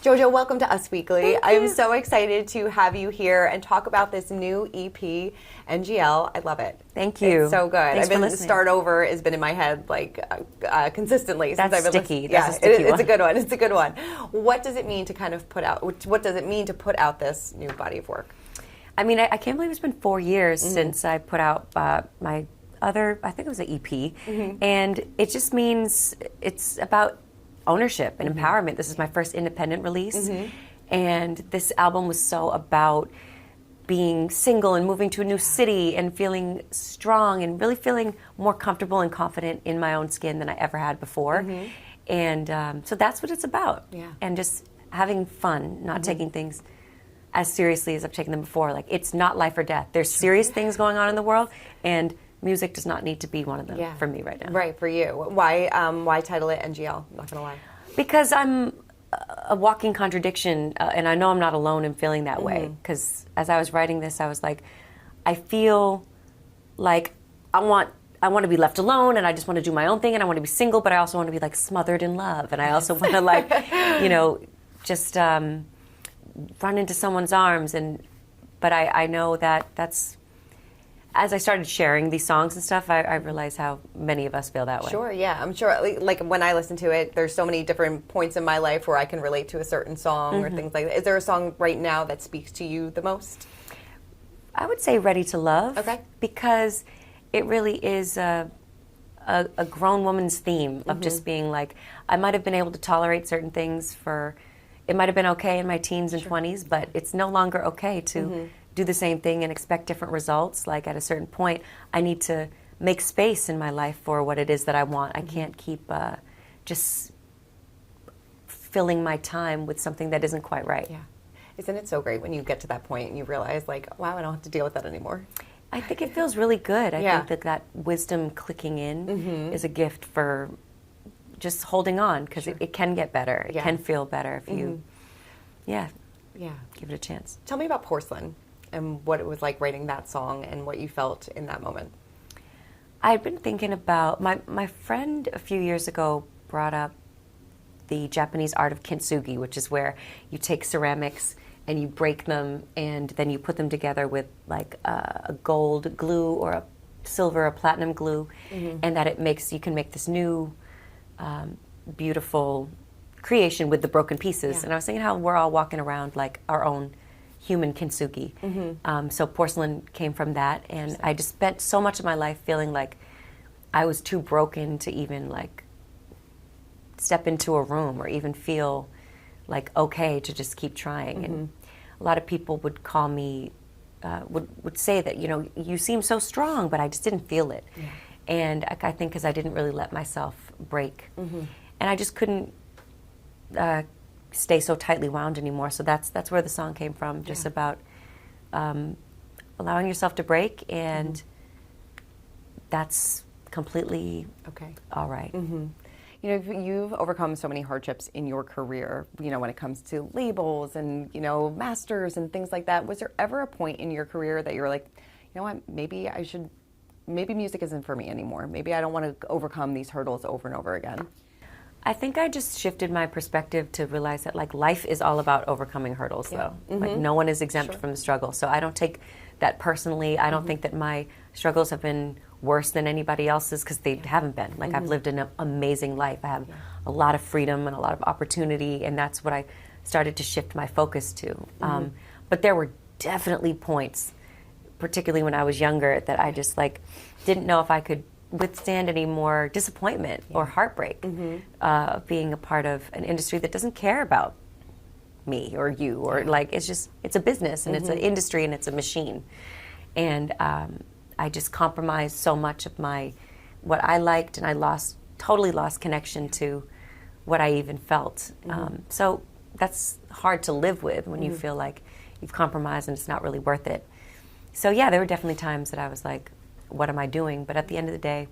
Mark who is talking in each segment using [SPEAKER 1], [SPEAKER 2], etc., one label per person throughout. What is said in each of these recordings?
[SPEAKER 1] JoJo, welcome to Us Weekly. I'm so excited to have you here and talk about this new EP, NGL. I love it.
[SPEAKER 2] Thank you.
[SPEAKER 1] It's so good.
[SPEAKER 2] Thanks for listening.
[SPEAKER 1] Start Over has been in my head like consistently
[SPEAKER 2] That's
[SPEAKER 1] since I've been
[SPEAKER 2] sticky.
[SPEAKER 1] Yeah,
[SPEAKER 2] That's a sticky one.
[SPEAKER 1] It's a good one. It's a good one. What does it mean to kind of put out? What does it mean to put out this new body of work?
[SPEAKER 2] I mean, I can't believe it's been 4 years since I put out my other, I think it was an EP, and it just means it's about ownership and empowerment. This is my first independent release, and this album was so about being single and moving to a new city and feeling strong and really feeling more comfortable and confident in my own skin than I ever had before. And so that's what it's about. And just having fun, not taking things as seriously as I've taken them before. Like, it's not life or death. There's serious things going on in the world, and music does not need to be one of them for me right now.
[SPEAKER 1] Right, for you. Why title it NGL? I'm not going to lie.
[SPEAKER 2] Because I'm a walking contradiction, and I know I'm not alone in feeling that way. Because as I was writing this, I was like, I feel like I want to be left alone, and I just want to do my own thing, and I want to be single, but I also want to be like smothered in love, and I also want to like, just run into someone's arms. But I know that's, as I started sharing these songs and stuff, I realized how many of us feel that way.
[SPEAKER 1] Sure, yeah. I'm sure, like when I listen to it, there's so many different points in my life where I can relate to a certain song or things like that. Is there a song right now that speaks to you the most?
[SPEAKER 2] I would say Ready to Love.
[SPEAKER 1] Okay.
[SPEAKER 2] Because it really is a grown woman's theme of just being like, I might have been able to tolerate certain things it might have been okay in my teens and 20s, but it's no longer okay to do the same thing and expect different results. Like, at a certain point, I need to make space in my life for what it is that I want. I can't keep just filling my time with something that isn't quite right.
[SPEAKER 1] Yeah. Isn't it so great when you get to that point and you realize, like, wow, I don't have to deal with that anymore?
[SPEAKER 2] I think it feels really good. I think that wisdom clicking in is a gift for just holding on, because it can get better. It can feel better if you, give it a chance.
[SPEAKER 1] Tell me about Porcelain and what it was like writing that song and what you felt in that moment.
[SPEAKER 2] I'd been thinking about, my friend a few years ago brought up the Japanese art of kintsugi, which is where you take ceramics and you break them and then you put them together with like a gold glue or a silver or platinum glue, and that you can make this new beautiful creation with the broken pieces. And I was thinking how we're all walking around like our own human kintsugi. So Porcelain came from that, and I just spent so much of my life feeling like I was too broken to even like step into a room or even feel like okay to just keep trying. And a lot of people would call me, would say that, you seem so strong, but I just didn't feel it. And I think because I didn't really let myself break. And I just couldn't stay so tightly wound anymore. So that's where the song came from, just about allowing yourself to break, and that's completely all right.
[SPEAKER 1] You've overcome so many hardships in your career, when it comes to labels and, masters and things like that. Was there ever a point in your career that you were like, you know what, maybe music isn't for me anymore. Maybe I don't want to overcome these hurdles over and over again?
[SPEAKER 2] I think I just shifted my perspective to realize that like life is all about overcoming hurdles though. Like no one is exempt from the struggle. So I don't take that personally. I don't think that my struggles have been worse than anybody else's, because they haven't been. Like I've lived an amazing life. I have a lot of freedom and a lot of opportunity, and that's what I started to shift my focus to. But there were definitely points, particularly when I was younger, that I just like didn't know if I could withstand any more disappointment or heartbreak of being a part of an industry that doesn't care about me or you, or like it's a business and it's an industry and it's a machine. And I just compromised so much of what I liked, and I totally lost connection to what I even felt. So that's hard to live with when you feel like you've compromised and it's not really worth it. So yeah, there were definitely times that I was like, what am I doing? But at the end of the day,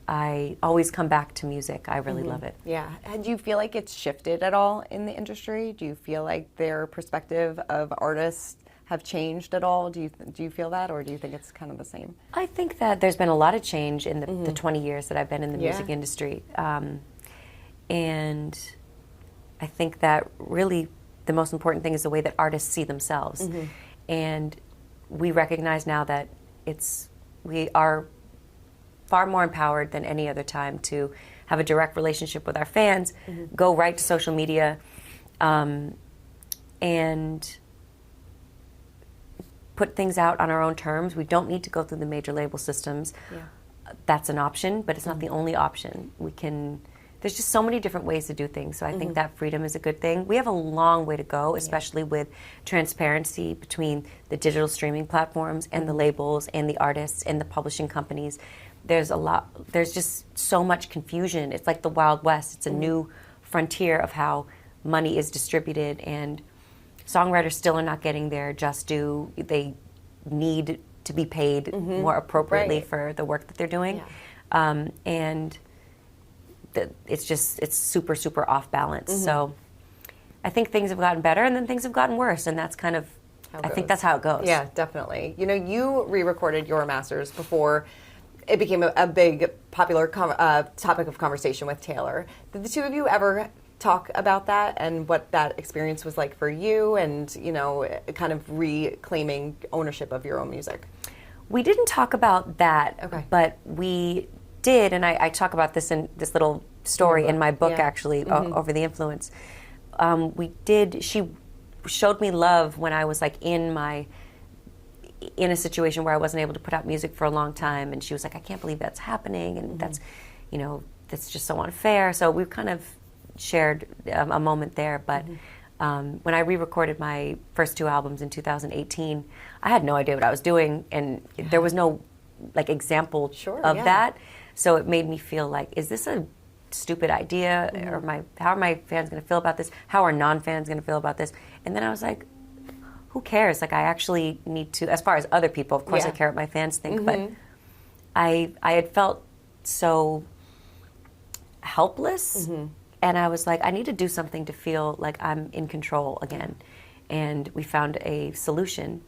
[SPEAKER 2] I always come back to music. I really love it.
[SPEAKER 1] Yeah. And do you feel like it's shifted at all in the industry? Do you feel like their perspective of artists have changed at all? Do you feel that, or do you think it's kind of the same?
[SPEAKER 2] I think that there's been a lot of change in the 20 years that I've been in the music industry. And I think that really the most important thing is the way that artists see themselves. And we recognize now that we are far more empowered than any other time to have a direct relationship with our fans, go right to social media, and put things out on our own terms. We don't need to go through the major label systems. That's an option, but it's not the only option. There's just so many different ways to do things. So I think that freedom is a good thing. We have a long way to go, especially with transparency between the digital streaming platforms and the labels and the artists and the publishing companies. There's just so much confusion. It's like the Wild West. It's a new frontier of how money is distributed, and songwriters still are not getting their just due. They need to be paid more appropriately for the work that they're doing. And it's super, super off balance. So I think things have gotten better, and then things have gotten worse, and that's kind of, I think that's how it goes.
[SPEAKER 1] Yeah, definitely. You know, you re-recorded your masters before it became a big, popular topic of conversation with Taylor. Did the two of you ever talk about that and what that experience was like for you, and, you know, kind of reclaiming ownership of your own music?
[SPEAKER 2] We didn't talk about that, but we did, and I talk about this in this little story in my book, actually, Over the Influence. She showed me love when I was like in a situation where I wasn't able to put out music for a long time, and she was like, I can't believe that's happening, and that's just so unfair. So we kind of shared a moment there, but when I re-recorded my first two albums in 2018, I had no idea what I was doing, and there was no like example of that. So it made me feel like, is this a stupid idea? Or how are my fans going to feel about this? How are non-fans going to feel about this? And then I was like, who cares? Like, I actually need to, as far as other people, of course I care what my fans think, but I had felt so helpless, and I was like, I need to do something to feel like I'm in control again. And we found a solution.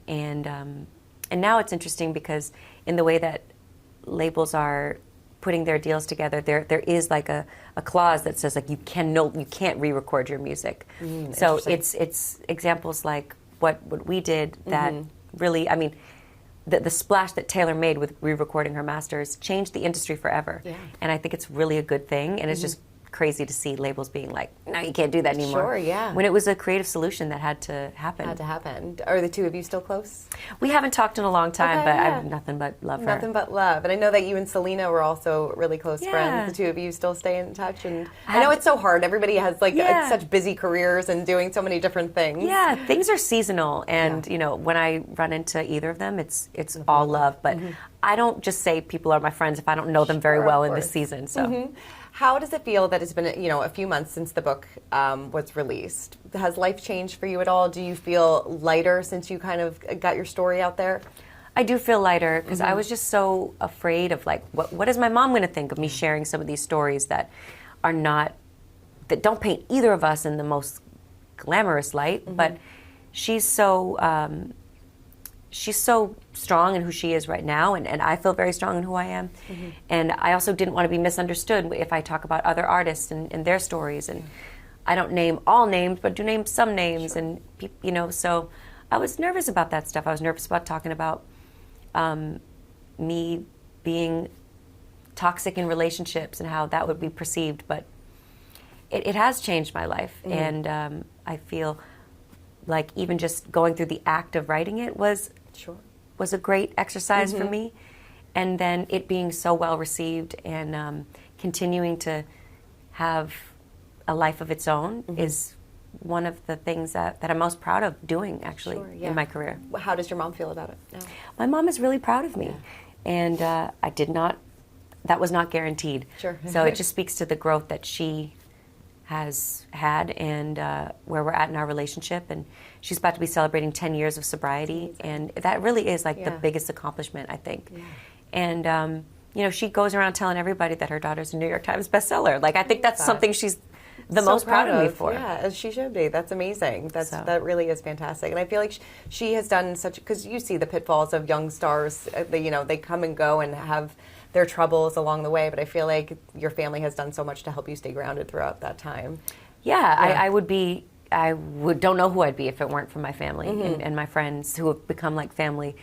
[SPEAKER 2] And now it's interesting because in the way that labels are putting their deals together, there is like a clause that says like you can't re-record your music. So it's examples like what we did that really, I mean, the splash that Taylor made with re-recording her masters changed the industry forever. And I think it's really a good thing, and it's just crazy to see labels being like, no, you can't do that anymore. When it was a creative solution that had to happen.
[SPEAKER 1] Are the two of you still close?
[SPEAKER 2] We haven't talked in a long time, but I have nothing but love for her.
[SPEAKER 1] Nothing but love. And I know that you and Selena were also really close friends. The two of you still stay in touch. And I know it's so hard. Everybody has like such busy careers and doing so many different things.
[SPEAKER 2] Yeah, things are seasonal. And, you know, when I run into either of them, it's all love. But I don't just say people are my friends if I don't know them very well in this season. So.
[SPEAKER 1] How does it feel that it's been, you know, a few months since the book was released? Has life changed for you at all? Do you feel lighter since you kind of got your story out there?
[SPEAKER 2] I do feel lighter because I was just so afraid of like, what is my mom going to think of me sharing some of these stories that don't paint either of us in the most glamorous light, but she's so strong in who she is right now, and I feel very strong in who I am. And I also didn't want to be misunderstood if I talk about other artists and their stories. And I don't name all names, but do name some names. And, you know, so I was nervous about that stuff. I was nervous about talking about me being toxic in relationships and how that would be perceived. But it has changed my life. And I feel like even just going through the act of writing it was a great exercise for me. And then it being so well received and continuing to have a life of its own is one of the things that I'm most proud of doing, actually, in my career.
[SPEAKER 1] How does your mom feel about it now?
[SPEAKER 2] My mom is really proud of me. And that was not guaranteed. So it just speaks to the growth that she has had and where we're at in our relationship. And she's about to be celebrating 10 years of sobriety. And that really is like the biggest accomplishment, I think. And, you know, she goes around telling everybody that her daughter's a New York Times bestseller. Like, I think that's something she's the most proud of me for.
[SPEAKER 1] Yeah, as she should be. That's amazing. That really is fantastic. And I feel like she has done because you see the pitfalls of young stars. They come and go and have their troubles along the way, but I feel like your family has done so much to help you stay grounded throughout that time.
[SPEAKER 2] don't know who I'd be if it weren't for my family and my friends who have become like family.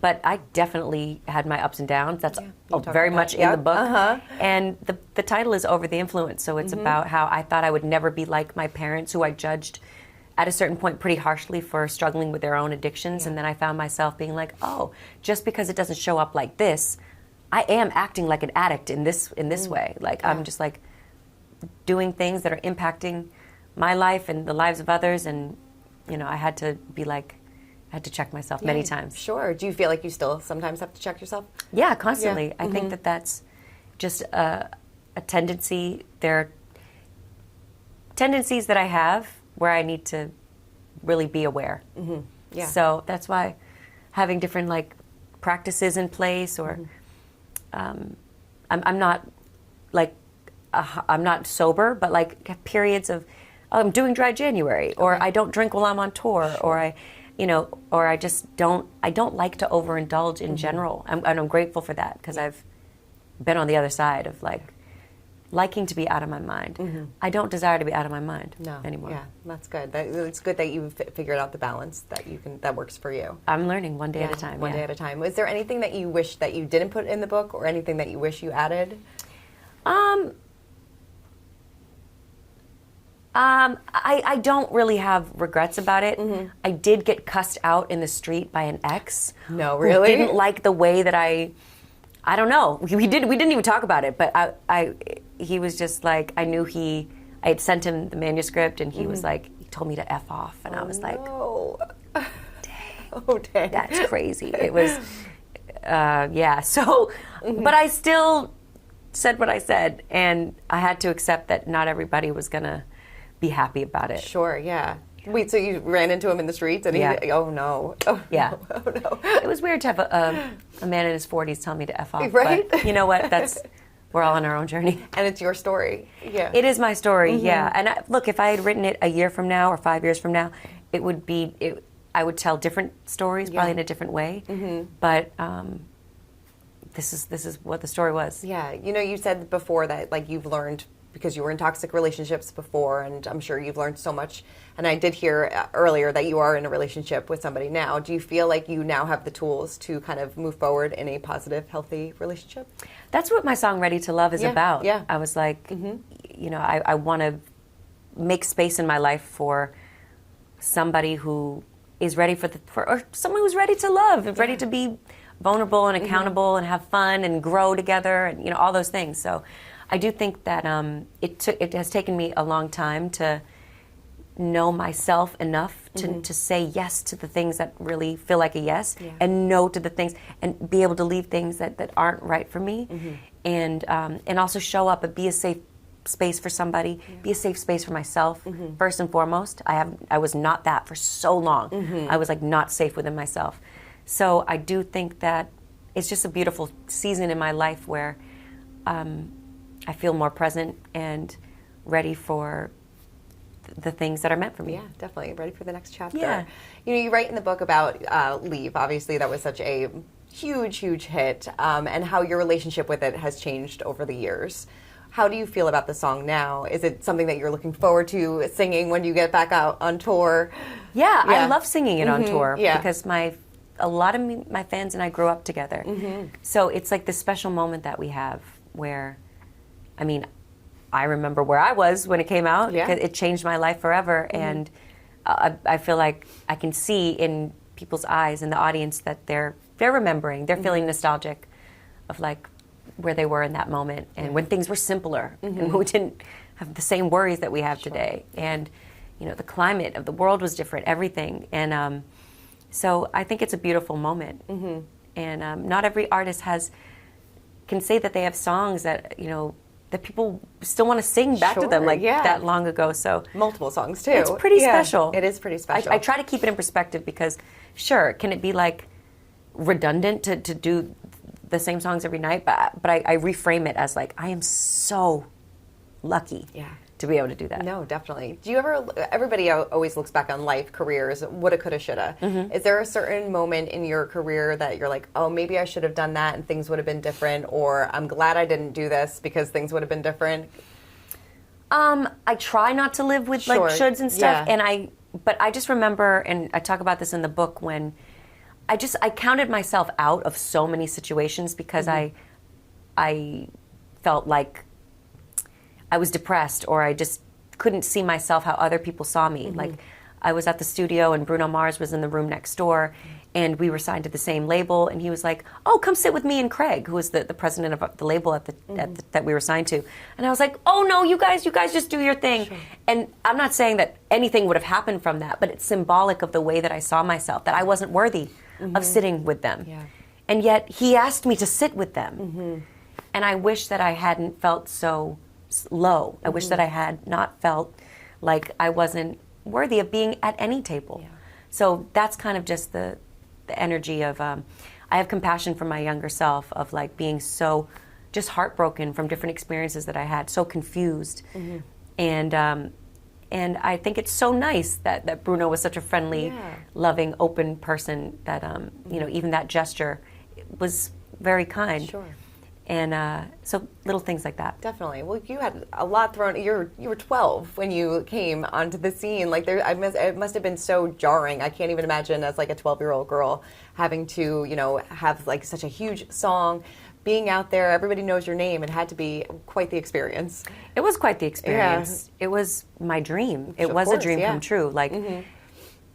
[SPEAKER 2] But I definitely had my ups and downs. That's very much in the book. And the title is Over the Influence. So it's about how I thought I would never be like my parents, who I judged at a certain point pretty harshly for struggling with their own addictions. And then I found myself being like, oh, just because it doesn't show up like this, I am acting like an addict in this way. Like I'm just like doing things that are impacting my life and the lives of others. And, I had to be like, I had to check myself many times.
[SPEAKER 1] Sure. Do you feel like you still sometimes have to check yourself?
[SPEAKER 2] Yeah, constantly. Yeah. I think that that's just a tendency. There are tendencies that I have where I need to really be aware. Yeah. So that's why having different like practices in place, or I'm not like I'm not sober, but like periods of I'm doing dry January, or I don't drink while I'm on tour, or I just don't like to overindulge in general. And I'm grateful for that, because I've been on the other side of liking to be out of my mind. I don't desire to be out of my mind anymore.
[SPEAKER 1] Yeah, that's good. It's good that you've figured out the balance that works for you.
[SPEAKER 2] I'm learning one day at a time.
[SPEAKER 1] One day at a time. Was there anything that you wish that you didn't put in the book, or anything that you wish you added?
[SPEAKER 2] I don't really have regrets about it. I did get cussed out in the street by an ex.
[SPEAKER 1] No, really?
[SPEAKER 2] Who didn't like the way that I don't know. We didn't even talk about it, but he was just like, I had sent him the manuscript, and he was like, he told me to F off, and I was like, dang.
[SPEAKER 1] Oh, dang.
[SPEAKER 2] That's crazy. It was, so, but I still said what I said, and I had to accept that not everybody was gonna be happy about it.
[SPEAKER 1] Sure, yeah. Wait, so you ran into him in the streets, and oh no. Oh,
[SPEAKER 2] yeah.
[SPEAKER 1] No. Oh no.
[SPEAKER 2] It was weird to have a man in his 40s tell me to F off.
[SPEAKER 1] Right?
[SPEAKER 2] But you know what? We're all on our own journey.
[SPEAKER 1] And it's your story. Yeah.
[SPEAKER 2] It is my story, yeah. And look, if I had written it a year from now or 5 years from now, I would tell different stories, probably in a different way. But this is what the story was.
[SPEAKER 1] Yeah. You said before that you've learned, because you were in toxic relationships before, and I'm sure you've learned so much. And I did hear earlier that you are in a relationship with somebody now. Do you feel like you now have the tools to kind of move forward in a positive, healthy relationship?
[SPEAKER 2] That's what my song Ready to Love is about.
[SPEAKER 1] Yeah.
[SPEAKER 2] I was like, I want to make space in my life for somebody who is ready or someone who's ready to love, ready to be vulnerable and accountable and have fun and grow together, and all those things. So I do think that it has taken me a long time to know myself enough to say yes to the things that really feel like a yes, and no to the things, and be able to leave things that aren't right for me, and also show up and be a safe space for somebody, be a safe space for myself, first and foremost. I was not that for so long. I was not safe within myself. So I do think that it's just a beautiful season in my life where I feel more present and ready for the things that are meant for me.
[SPEAKER 1] Yeah, definitely. Ready for the next chapter.
[SPEAKER 2] Yeah.
[SPEAKER 1] You write in the book about Leave. Obviously, that was such a huge, huge hit, and how your relationship with it has changed over the years. How do you feel about the song now? Is it something that you're looking forward to singing when you get back out on tour?
[SPEAKER 2] Yeah. I love singing it on tour,
[SPEAKER 1] because
[SPEAKER 2] a lot of my fans and I grew up together. So it's like this special moment that we have where, I remember where I was when it came out.
[SPEAKER 1] Yeah.
[SPEAKER 2] It changed my life forever. And I feel like I can see in people's eyes, in the audience, that they're remembering, they're feeling nostalgic of where they were in that moment, and when things were simpler, and we didn't have the same worries that we have today. And, the climate of the world was different, everything. And so I think it's a beautiful moment. And not every artist can say that they have songs that, that people still want to sing back to them that long ago. So
[SPEAKER 1] multiple songs too.
[SPEAKER 2] It's pretty special.
[SPEAKER 1] It is pretty special.
[SPEAKER 2] I try to keep it in perspective, because sure, can it be redundant to do the same songs every night? But I reframe it as I am so lucky to be able to do that.
[SPEAKER 1] No, definitely. Do you everybody always looks back on life, careers, woulda, coulda, shoulda. Is there a certain moment in your career that you're like, oh, maybe I should have done that and things would have been different, or I'm glad I didn't do this because things would have been different?
[SPEAKER 2] I try not to live with like shoulds and stuff,
[SPEAKER 1] Yeah.
[SPEAKER 2] but I just remember, and I talk about this in the book, when I counted myself out of so many situations because I felt like I was depressed, or I just couldn't see myself how other people saw me. Like, I was at the studio and Bruno Mars was in the room next door, and we were signed to the same label, and he was like, "Oh, come sit with me and Craig," who was the president of the label that we were signed to. And I was like, "Oh no, you guys just do your thing." Sure. And I'm not saying that anything would have happened from that, but it's symbolic of the way that I saw myself, that I wasn't worthy of sitting with them. Yeah. And yet he asked me to sit with them. And I wish that I hadn't felt so low. I wish that I had not felt like I wasn't worthy of being at any table. Yeah. So that's kind of just the energy of, I have compassion for my younger self, of like being so just heartbroken from different experiences that I had, so confused. And I think it's so nice that Bruno was such a friendly, loving, open person that, you know, even that gesture was very kind. Sure. And so little things like that.
[SPEAKER 1] Definitely. Well, you had a lot thrown. You were 12 when you came onto the scene. Like, it must have been so jarring. I can't even imagine as like a 12-year-old girl having to, you know, have like such a huge song, being out there. Everybody knows your name. It had to be quite the experience. It
[SPEAKER 2] was quite the experience. Yeah. It was my dream. It was a dream come true. Like.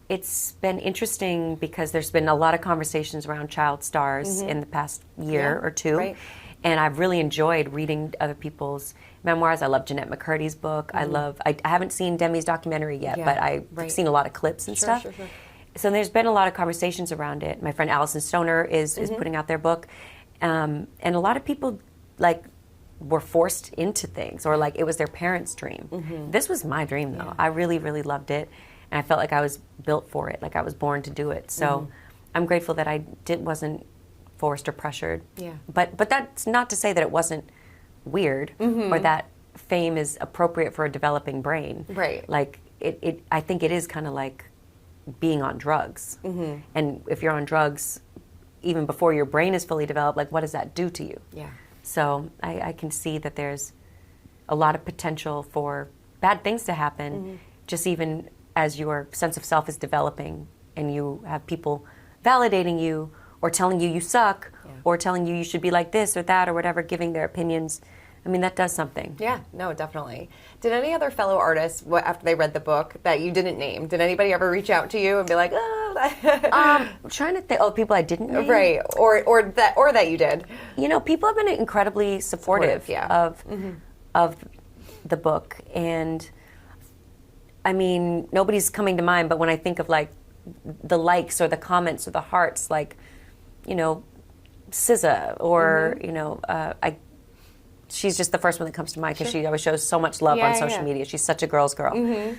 [SPEAKER 2] It's been interesting because there's been a lot of conversations around child stars in the past year or two. Right. And I've really enjoyed reading other people's memoirs. I love Jeanette McCurdy's book. I haven't seen Demi's documentary yet, but I've seen a lot of clips and stuff. Sure. So there's been a lot of conversations around it. My friend Allison Stoner is putting out their book. And a lot of people like were forced into things, or like it was their parents' dream. This was my dream though. I really, really loved it. And I felt like I was built for it, like I was born to do it. So I'm grateful that I wasn't forced or pressured. Yeah. But that's not to say that it wasn't weird or that fame is appropriate for a developing brain. Right. Like I think it is kind of like being on drugs. And if you're on drugs, even before your brain is fully developed, like what does that do to you? Yeah. So I can see that there's a lot of potential for bad things to happen, just even as your sense of self is developing and you have people validating you or telling you suck or telling you should be like this or that or whatever, giving their opinions. I mean, that does something.
[SPEAKER 1] Yeah, no, definitely. Did any other fellow artists, after they read the book, that you didn't name, did anybody ever reach out to you and be like, oh?
[SPEAKER 2] I'm trying to think, people I didn't name?
[SPEAKER 1] Right, or that you did.
[SPEAKER 2] You know, people have been incredibly supportive of the book. And I mean, nobody's coming to mind, but when I think of like the likes or the comments or the hearts, like, you know, SZA or, you know, she's just the first one that comes to mind because she always shows so much love on social media. She's such a girl's girl.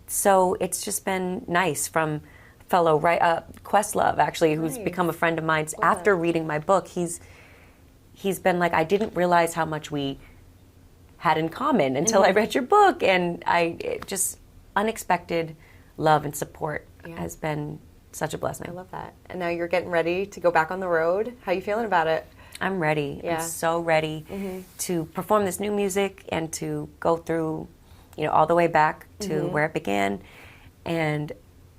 [SPEAKER 2] So it's just been nice from fellow Questlove, actually, who's become a friend of mine. After reading my book, he's been like, I didn't realize how much we had in common until I read your book. And just unexpected love and support has been such a blessing.
[SPEAKER 1] I love that. And now you're getting ready to go back on the road. How are you feeling about it?
[SPEAKER 2] I'm ready. Yeah. I'm so ready to perform this new music and to go through, you know, all the way back to where it began. And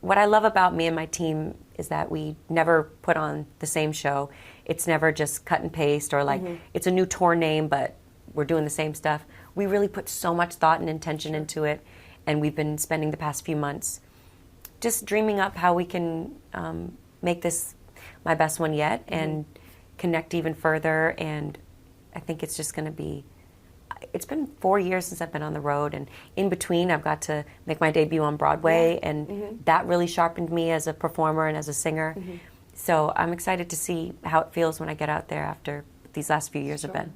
[SPEAKER 2] what I love about me and my team is that we never put on the same show. It's never just cut and paste or like it's a new tour name, but we're doing the same stuff. We really put so much thought and intention into it. And we've been spending the past few months just dreaming up how we can make this my best one yet and connect even further. And I think it's just going to be, it's been 4 years since I've been on the road, and in between I've got to make my debut on Broadway, and that really sharpened me as a performer and as a singer. So I'm excited to see how it feels when I get out there after these last few years have been.